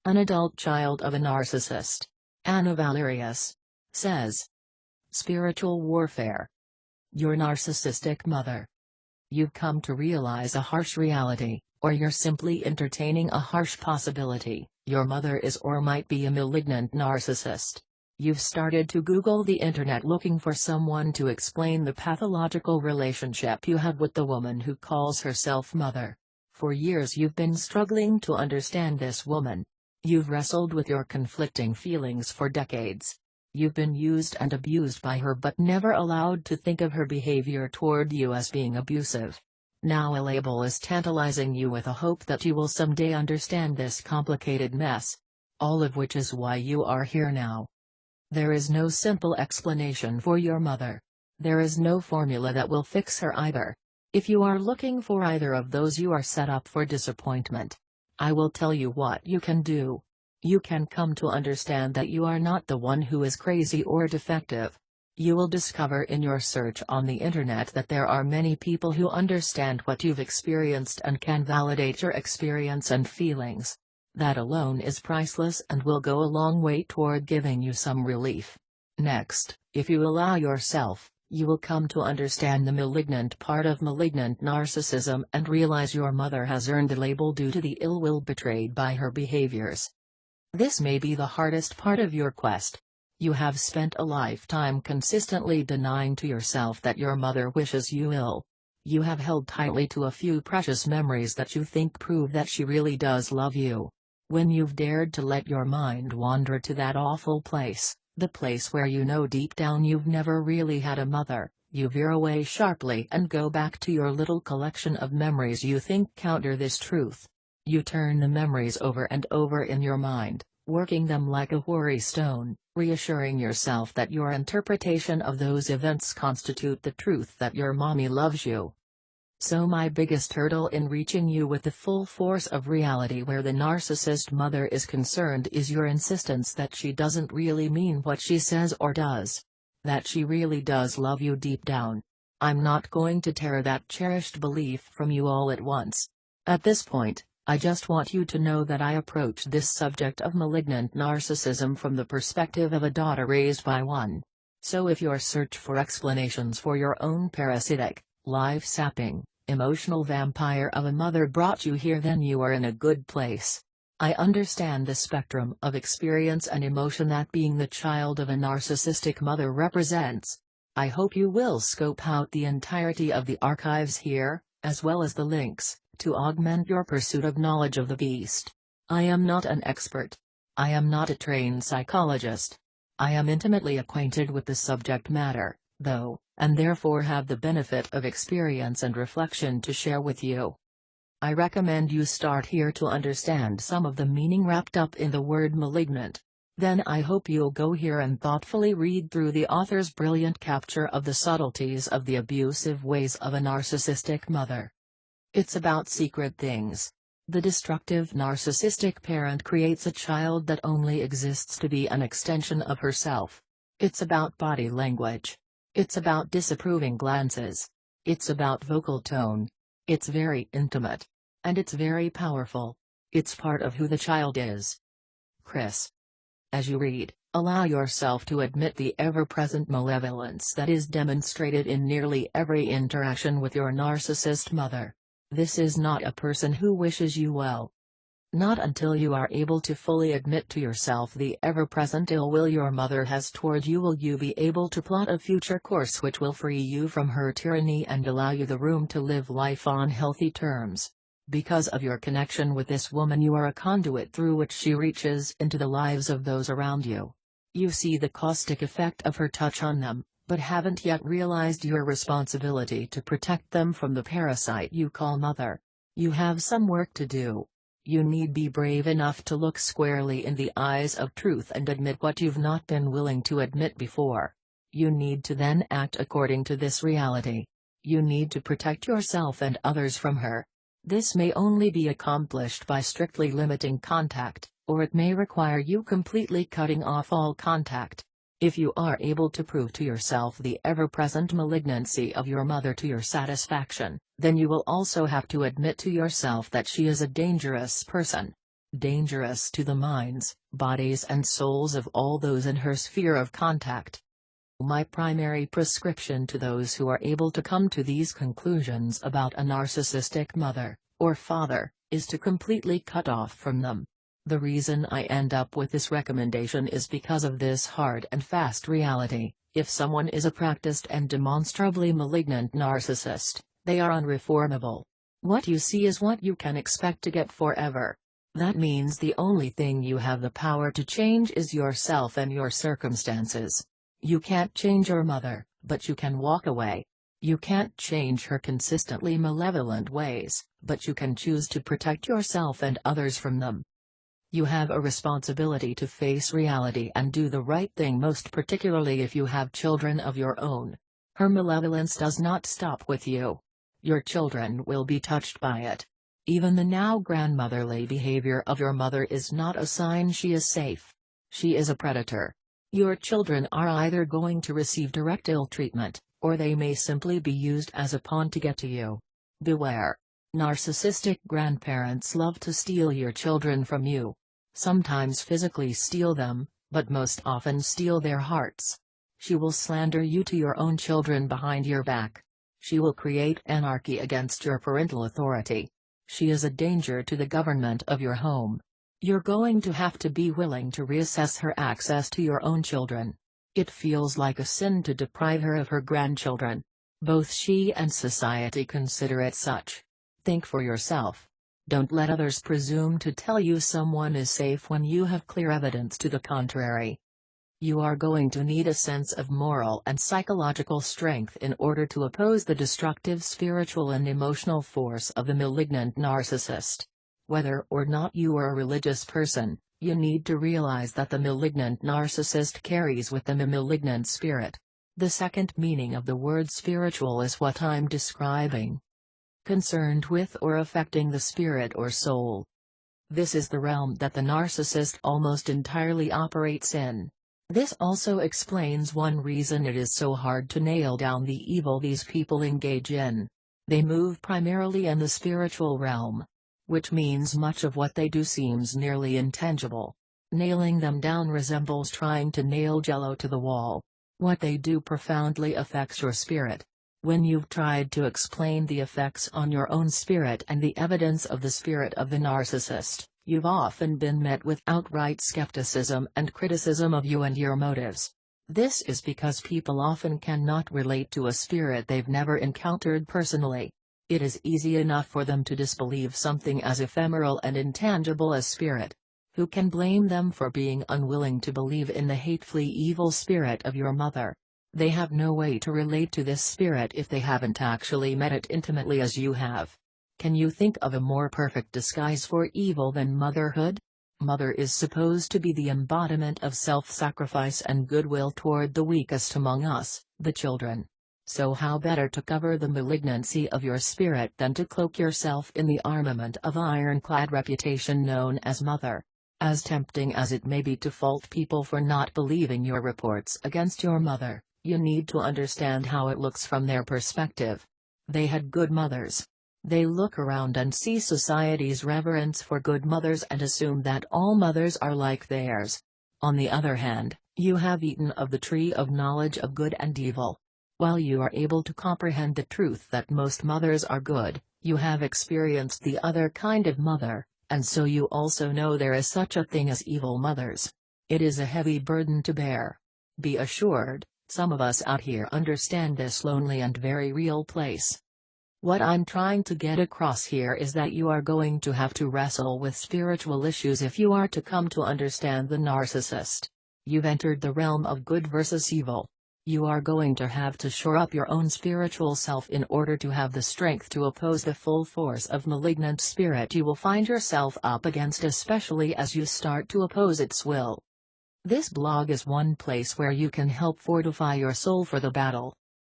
an adult child of a narcissist. Anna Valerius says. Spiritual warfare. Your narcissistic mother. You've come to realize a harsh reality, or you're simply entertaining a harsh possibility. Your mother is or might be a malignant narcissist. You've started to Google the internet looking for someone to explain the pathological relationship you have with the woman who calls herself mother. For years you've been struggling to understand this woman. You've wrestled with your conflicting feelings for decades. You've been used and abused by her but never allowed to think of her behavior toward you as being abusive. Now a label is tantalizing you with a hope that you will someday understand this complicated mess. All of which is why you are here now. There is no simple explanation for your mother. There is no formula that will fix her either. If you are looking for either of those, you are set up for disappointment. I will tell you what you can do. You can come to understand that you are not the one who is crazy or defective. You will discover in your search on the internet that there are many people who understand what you've experienced and can validate your experience and feelings. That alone is priceless and will go a long way toward giving you some relief. Next, if you allow yourself, you will come to understand the malignant part of malignant narcissism and realize your mother has earned the label due to the ill will betrayed by her behaviors. This may be the hardest part of your quest. You have spent a lifetime consistently denying to yourself that your mother wishes you ill. You have held tightly to a few precious memories that you think prove that she really does love you. When you've dared to let your mind wander to that awful place, the place where you know deep down you've never really had a mother, you veer away sharply and go back to your little collection of memories you think counter this truth. You turn the memories over and over in your mind, working them like a worry stone, reassuring yourself that your interpretation of those events constitute the truth that your mommy loves you. So my biggest hurdle in reaching you with the full force of reality where the narcissist mother is concerned is your insistence that she doesn't really mean what she says or does. That she really does love you deep down. I'm not going to tear that cherished belief from you all at once. At this point, I just want you to know that I approach this subject of malignant narcissism from the perspective of a daughter raised by one. So if your search for explanations for your own parasitic, life-sapping, emotional vampire of a mother brought you here, then you are in a good place. I understand the spectrum of experience and emotion that being the child of a narcissistic mother represents. I hope you will scope out the entirety of the archives here, as well as the links, to augment your pursuit of knowledge of the beast. I am not an expert. I am not a trained psychologist. I am intimately acquainted with the subject matter, though, and therefore have the benefit of experience and reflection to share with you. I recommend you start here to understand some of the meaning wrapped up in the word malignant. Then I hope you'll go here and thoughtfully read through the author's brilliant capture of the subtleties of the abusive ways of a narcissistic mother. It's about secret things. The destructive narcissistic parent creates a child that only exists to be an extension of herself. It's about body language. It's about disapproving glances. It's about vocal tone. It's very intimate. And it's very powerful. It's part of who the child is. Chris. As you read, allow yourself to admit the ever-present malevolence that is demonstrated in nearly every interaction with your narcissist mother. This is not a person who wishes you well. Not until you are able to fully admit to yourself the ever-present ill will your mother has toward you will you be able to plot a future course which will free you from her tyranny and allow you the room to live life on healthy terms. Because of your connection with this woman, you are a conduit through which she reaches into the lives of those around you. You see the caustic effect of her touch on them, but haven't yet realized your responsibility to protect them from the parasite you call mother. You have some work to do. You need be brave enough to look squarely in the eyes of truth and admit what you've not been willing to admit before. You need to then act according to this reality. You need to protect yourself and others from her. This may only be accomplished by strictly limiting contact, or it may require you completely cutting off all contact. If you are able to prove to yourself the ever-present malignancy of your mother to your satisfaction, then you will also have to admit to yourself that she is a dangerous person. dangerous to the minds, bodies and souls of all those in her sphere of contact. My primary prescription to those who are able to come to these conclusions about a narcissistic mother, or father, is to completely cut off from them. The reason I end up with this recommendation is because of this hard and fast reality: if someone is a practiced and demonstrably malignant narcissist, they are unreformable. What you see is what you can expect to get forever. That means the only thing you have the power to change is yourself and your circumstances. You can't change your mother, but you can walk away. You can't change her consistently malevolent ways, but you can choose to protect yourself and others from them. You have a responsibility to face reality and do the right thing, most particularly if you have children of your own. Her malevolence does not stop with you. Your children will be touched by it. Even the now grandmotherly behavior of your mother is not a sign she is safe. She is a predator. Your children are either going to receive direct ill treatment, or they may simply be used as a pawn to get to you. Beware. Narcissistic grandparents love to steal your children from you. Sometimes physically steal them, but most often steal their hearts. She will slander you to your own children behind your back. She will create anarchy against your parental authority. She is a danger to the government of your home. You're going to have to be willing to reassess her access to your own children. It feels like a sin to deprive her of her grandchildren. Both she and society consider it such. Think for yourself. Don't let others presume to tell you someone is safe when you have clear evidence to the contrary. You are going to need a sense of moral and psychological strength in order to oppose the destructive spiritual and emotional force of the malignant narcissist. Whether or not you are a religious person, you need to realize that the malignant narcissist carries with them a malignant spirit. The second meaning of the word spiritual is what I'm describing. Concerned with or affecting the spirit or soul. This is the realm that the narcissist almost entirely operates in. This also explains one reason it is so hard to nail down the evil these people engage in. They move primarily in the spiritual realm, which means much of what they do seems nearly intangible. Nailing them down resembles trying to nail jello to the wall. What they do profoundly affects your spirit. When you've tried to explain the effects on your own spirit and the evidence of the spirit of the narcissist, you've often been met with outright skepticism and criticism of you and your motives. This is because people often cannot relate to a spirit they've never encountered personally. It is easy enough for them to disbelieve something as ephemeral and intangible as spirit. Who can blame them for being unwilling to believe in the hatefully evil spirit of your mother? They have no way to relate to this spirit if they haven't actually met it intimately as you have. Can you think of a more perfect disguise for evil than motherhood? Mother is supposed to be the embodiment of self-sacrifice and goodwill toward the weakest among us, the children. So how better to cover the malignancy of your spirit than to cloak yourself in the armament of ironclad reputation known as mother? As tempting as it may be to fault people for not believing your reports against your mother, you need to understand how it looks from their perspective. They had good mothers. They look around and see society's reverence for good mothers and assume that all mothers are like theirs. On the other hand, you have eaten of the tree of knowledge of good and evil. While you are able to comprehend the truth that most mothers are good, you have experienced the other kind of mother, and so you also know there is such a thing as evil mothers. It is a heavy burden to bear. Be assured, some of us out here understand this lonely and very real place. What I'm trying to get across here is that you are going to have to wrestle with spiritual issues if you are to come to understand the narcissist. You've entered the realm of good versus evil. You are going to have to shore up your own spiritual self in order to have the strength to oppose the full force of malignant spirit you will find yourself up against, especially as you start to oppose its will. This blog is one place where you can help fortify your soul for the battle.